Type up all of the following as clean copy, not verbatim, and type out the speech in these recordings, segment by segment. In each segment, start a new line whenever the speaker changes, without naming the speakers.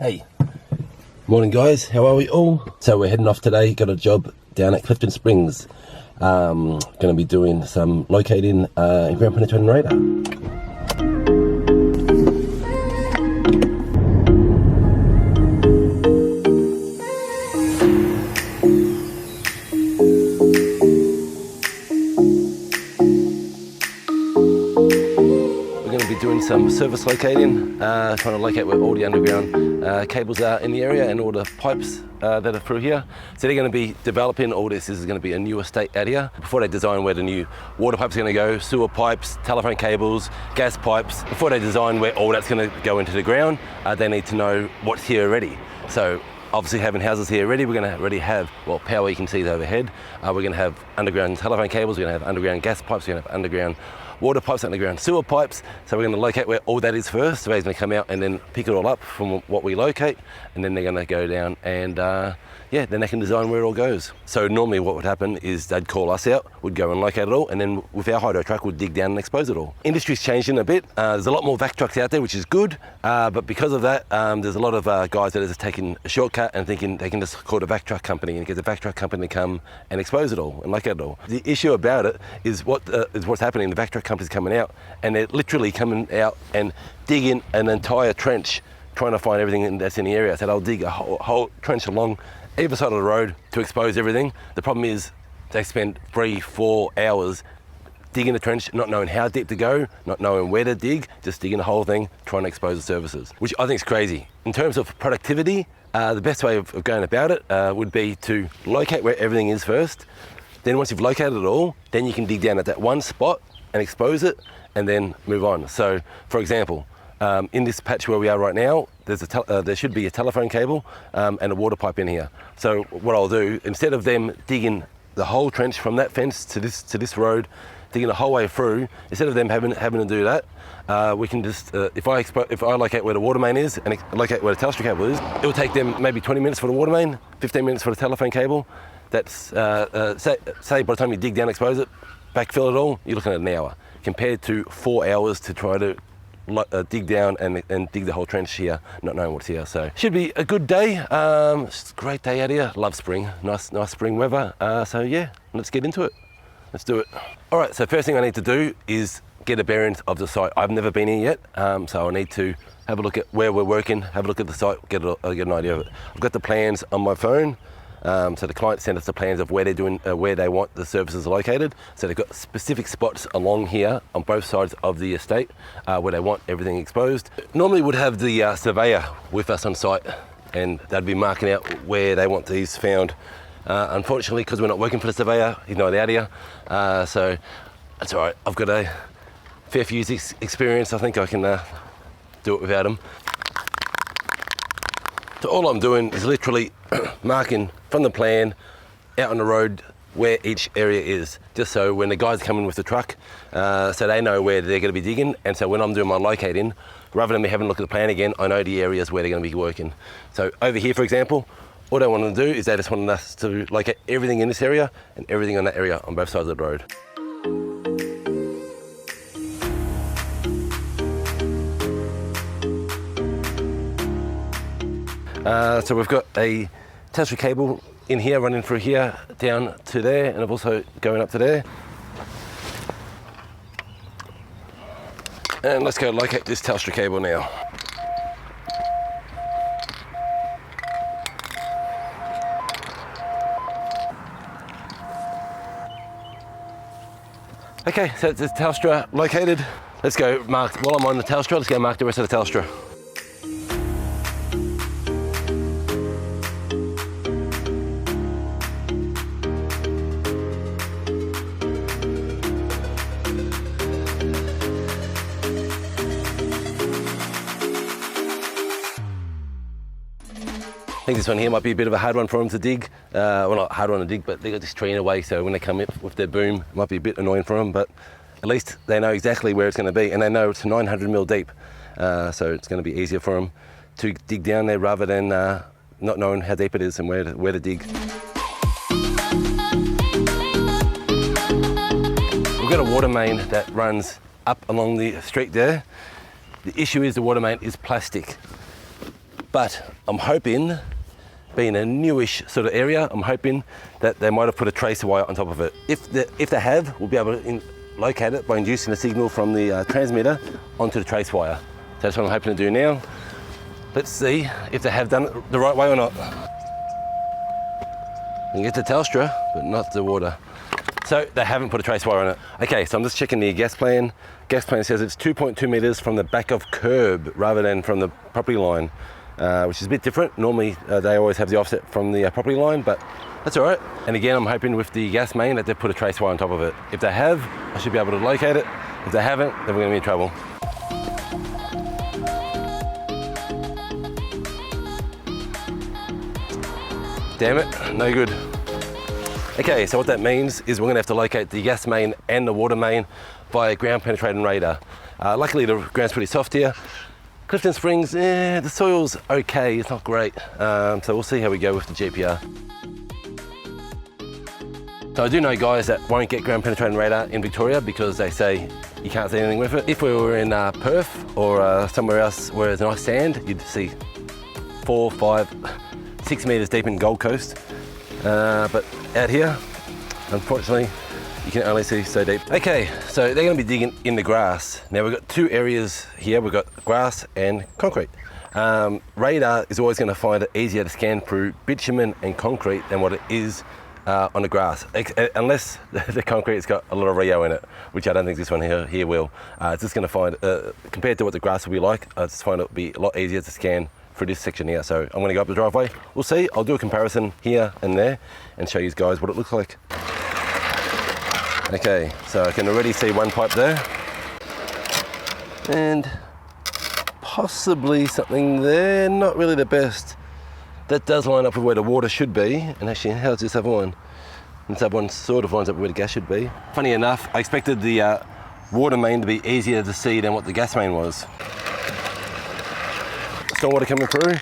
Hey, morning guys, how are we all? So we're heading off today, got a job down at Clifton Springs. Going to be doing some locating in ground penetrating radar. Doing some surface locating, trying to locate where all the underground cables are in the area and all the pipes that are through here. So they're going to be developing all this. This is going to be a new estate out here. Before they design where the new water pipes are going to go, sewer pipes, telephone cables, gas pipes, before they design where all that's going to go into the ground, they need to know what's here already. So obviously having houses here already, we're going to already have, well, power you can see overhead. We're going to have underground telephone cables, we're going to have underground gas pipes, we're going to have underground water pipes, underground sewer pipes. So we're going to locate where all that is first. Surveyor's going to come out and then pick it all up from what we locate, and then they're going to go down and yeah, then they can design where it all goes. So normally what would happen is they'd call us out, we'd go and locate it all, and then with our hydro truck we'd dig down and expose it all. Industry's changing a bit. There's a lot more vac trucks out there, which is good, but because of that, there's a lot of guys that are just taking a shortcut and thinking they can just call a vac truck company and get the vac truck company to come and expose it all and locate it all. The issue about it is what's happening. The vac truck company's coming out and they're literally coming out and digging an entire trench trying to find everything that's in the area. So they'll dig a whole trench along either side of the road to expose everything. The problem is they spend 3-4 hours digging the trench, not knowing how deep to go, not knowing where to dig, just digging the whole thing, trying to expose the surfaces, which I think is crazy. In terms of productivity, the best way of going about it would be to locate where everything is first. Then once you've located it all, then you can dig down at that one spot and expose it and then move on. So for example, in this patch where we are right now, there should be a telephone cable and a water pipe in here. So what I'll do, instead of them digging the whole trench from that fence to this road, digging the whole way through, instead of them having to do that, we can just, if I locate where the water main is and locate where the Telstra cable is, it will take them maybe 20 minutes for the water main, 15 minutes for the telephone cable. That's, say by the time you dig down and expose it, backfill it all, you're looking at an hour, compared to 4 hours to try to dig down and dig the whole trench here, not knowing what's here. So should be a good day. It's a great day out here. Love spring, nice spring weather. So yeah, let's get into it. Let's do it. All right, so first thing I need to do is get a bearings of the site. I've never been here yet, so I need to have a look at where we're working, have a look at the site, get an idea of it. I've got the plans on my phone. So the client sent us the plans of where they're doing, where they want the services located. So they've got specific spots along here on both sides of the estate where they want everything exposed. Normally would have the surveyor with us on site, and they'd be marking out where they want these found. Unfortunately, because we're not working for the surveyor, he's not out here. So that's all right. I've got a fair few years experience. I think I can do it without him. So all I'm doing is literally marking from the plan out on the road where each area is, just so when the guys come in with the truck, so they know where they're going to be digging, and so when I'm doing my locating, rather than me having a look at the plan again, I know the areas where they're going to be working. So over here, for example, all they want to do is they just want us to locate everything in this area and everything on that area on both sides of the road. So we've got a Telstra cable in here, running through here, down to there, and I've also going up to there. And let's go locate this Telstra cable now. Okay, so it's Telstra located. Let's go mark, while I'm on the Telstra, let's go mark the rest of the Telstra. I think this one here might be a bit of a hard one for them to dig. Well, not a hard one to dig, but they got this tree in a way, so when they come in with their boom, it might be a bit annoying for them, but at least they know exactly where it's going to be, and they know it's 900 mil deep, so it's going to be easier for them to dig down there rather than not knowing how deep it is and where to dig. We've got a water main that runs up along the street there. The issue is the water main is plastic. But I'm hoping, being a newish sort of area, I'm hoping that they might have put a tracer wire on top of it. If they have, we'll be able to locate it by inducing a signal from the transmitter onto the trace wire. So that's what I'm hoping to do now. Let's see if they have done it the right way or not. You can get the Telstra, but not the water. So they haven't put a trace wire on it. Okay, so I'm just checking the gas plan. Gas plan says it's 2.2 meters from the back of curb rather than from the property line, which is a bit different. Normally they always have the offset from the property line, but that's all right. And again, I'm hoping with the gas main that they've put a trace wire on top of it. If they have, I should be able to locate it. If they haven't, then we're gonna be in trouble. Damn it, no good. Okay, so what that means is we're gonna have to locate the gas main and the water main by a ground penetrating radar. Luckily the ground's pretty soft here. Clifton Springs, the soil's okay, it's not great. So we'll see how we go with the GPR. So I do know guys that won't get ground penetrating radar in Victoria because they say you can't see anything with it. If we were in Perth or somewhere else where there's nice sand, you'd see 4, 5, 6 meters deep in Gold Coast. But out here, unfortunately, you can only see so deep. Okay, so they're gonna be digging in the grass. Now we've got two areas here. We've got grass and concrete. Radar is always gonna find it easier to scan through bitumen and concrete than what it is on the grass, unless the concrete's got a lot of Rio in it, which I don't think this one here will. It's just gonna find, compared to what the grass will be like, I just find it'll be a lot easier to scan through this section here. So I'm gonna go up the driveway. We'll see, I'll do a comparison here and there and show you guys what it looks like. Okay, so I can already see one pipe there. And possibly something there, not really the best. That does line up with where the water should be. And actually, how's this other one? This other one sort of lines up with where the gas should be. Funny enough, I expected the water main to be easier to see than what the gas main was. Stormwater coming through.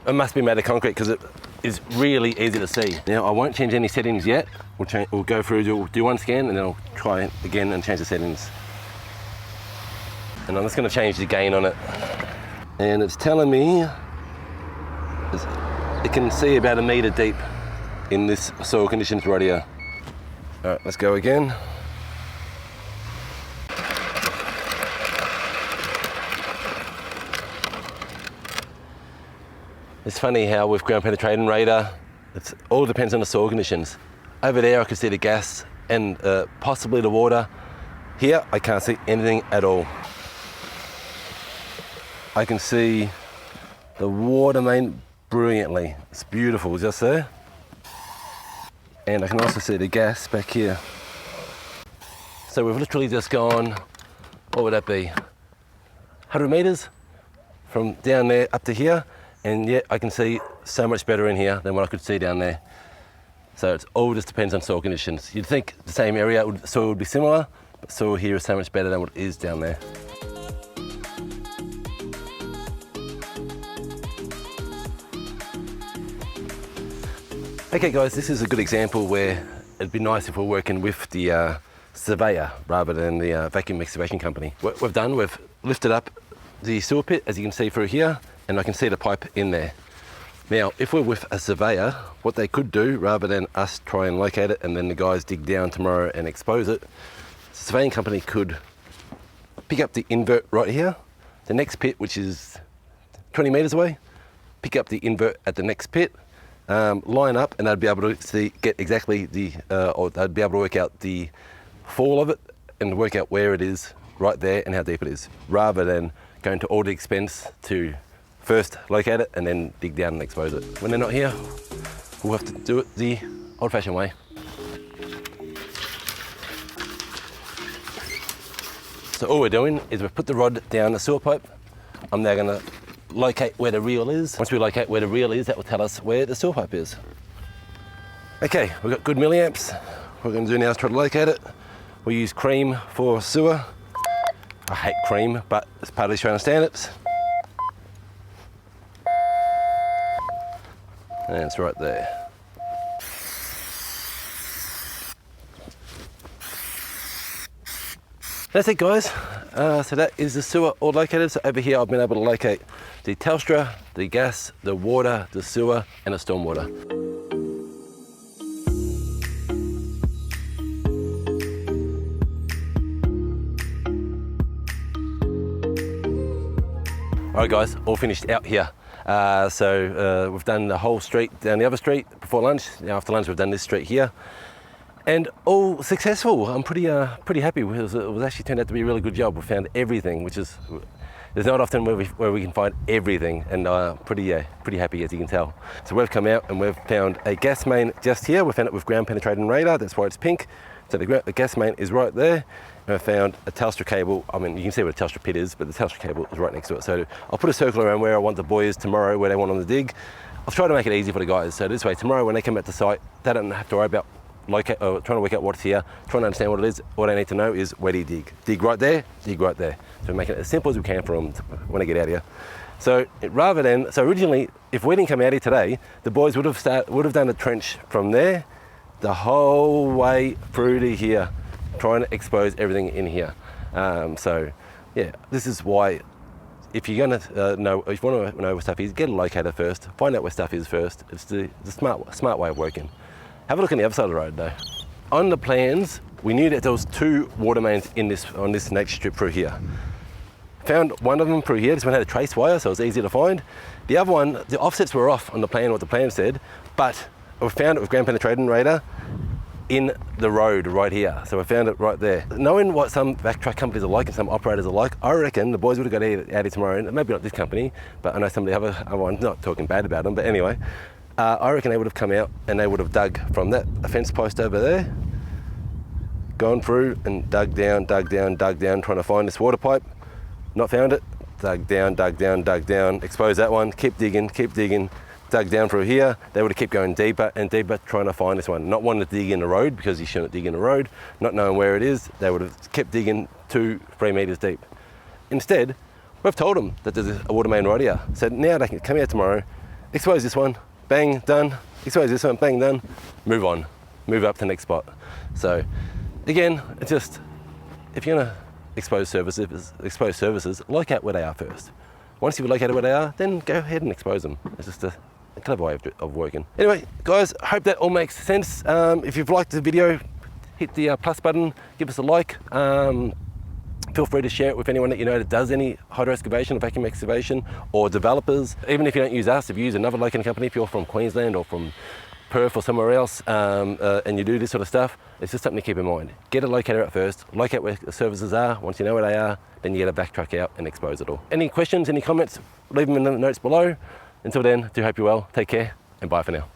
It must be made of concrete because it is really easy to see. Now, I won't change any settings yet. We'll go through, do one scan, and then I'll try again and change the settings. And I'm just going to change the gain on it. And it's telling me it can see about 1 meter deep in this soil conditions right here. All right, let's go again. It's funny how with ground penetrating radar, it all depends on the soil conditions. Over there I can see the gas and possibly the water. Here I can't see anything at all. I can see the water main brilliantly. It's beautiful just there. And I can also see the gas back here. So we've literally just gone, what would that be? 100 meters from down there up to here. And yet I can see so much better in here than what I could see down there. So it all just depends on soil conditions. You'd think the same area, soil would be similar, but soil here is so much better than what it is down there. Okay guys, this is a good example where it'd be nice if we're working with the surveyor rather than the Vacuum Excavation company. What we've done, we've lifted up the sewer pit, as you can see through here, and I can see the pipe in there. Now, if we're with a surveyor, what they could do, rather than us try and locate it and then the guys dig down tomorrow and expose it, the surveying company could pick up the invert right here, the next pit, which is 20 meters away, pick up the invert at the next pit, line up, and they'd be able to get exactly the, or they'd be able to work out the fall of it and work out where it is right there and how deep it is, rather than going to all the expense to first locate it and then dig down and expose it. When they're not here, we'll have to do it the old-fashioned way. So all we're doing is we've put the rod down the sewer pipe. I'm now gonna locate where the reel is. Once we locate where the reel is, that will tell us where the sewer pipe is. Okay, we've got good milliamps. What we're gonna do now is try to locate it. We use cream for sewer. I hate cream, but it's part of the Australian standards. And it's right there. That's it guys. So that is the sewer all located. So over here I've been able to locate the Telstra, the gas, the water, the sewer and the stormwater. Alright guys, all finished out here. We've done the whole street down the other street before lunch. Now after lunch we've done this street here. And all successful. I'm pretty happy. It was actually turned out to be a really good job. We found everything, which is, there's not often where we can find everything, and pretty happy, as you can tell. So we've come out and we've found a gas main just here. We found it with ground penetrating radar. That's why it's pink. So the gas main is right there. And I found a Telstra cable. I mean, you can see where the Telstra pit is, but the Telstra cable is right next to it. So I'll put a circle around where I want the boys tomorrow, where they want on the dig. I've tried to make it easy for the guys. So this way, tomorrow when they come back to site, they don't have to worry about trying to work out what's here, trying to understand what it is. All they need to know is where do you dig? Dig right there, dig right there. So we're making it as simple as we can for them when they get out here. So originally, if we didn't come out here today, the boys would have done a trench from there, the whole way through to here, trying to expose everything in here. So yeah, this is why, if you're gonna if you want to know where stuff is, get a locator first, find out where stuff is first. It's the smart way of working. Have a look on the other side of the road though. On the plans, we knew that there was 2 water mains on this next strip through here. Found one of them through here. This one had a trace wire, so it was easy to find. The other one, the offsets were off on the plan, what the plan said, but we found it with ground penetrating radar in the road right here. So we found it right there. Knowing what some vac truck companies are like and some operators are like, I reckon the boys would have got out here tomorrow, and maybe not this company, but I know some of the other ones, not talking bad about them, but anyway, I reckon they would have come out and they would have dug from that fence post over there, gone through and dug down, trying to find this water pipe. Not found it, dug down, exposed that one, keep digging, dug down through here. They would have kept going deeper and deeper trying to find this one. Not wanting to dig in the road, because you shouldn't dig in the road, not knowing where it is, they would have kept digging 2-3 meters deep. Instead, we've told them that there's a water main right here. So now they can come out tomorrow, expose this one, bang, done, expose this one, bang, done, move on, move up to the next spot. So again, it's just, if you're gonna expose services, locate where they are first. Once you've located where they are, then go ahead and expose them. It's just a clever way of working. Anyway, guys, I hope that all makes sense. If you've liked the video, hit the plus button, give us a like. Feel free to share it with anyone that you know that does any hydro excavation or vacuum excavation, or developers. Even if you don't use us, if you use another locating company, if you're from Queensland or from Perth or somewhere else, and you do this sort of stuff, it's just something to keep in mind. Get a locator out first, locate where the services are. Once you know where they are, then you get a back truck out and expose it all. Any questions, any comments, leave them in the notes below. Until then, do hope you're well, take care, and bye for now.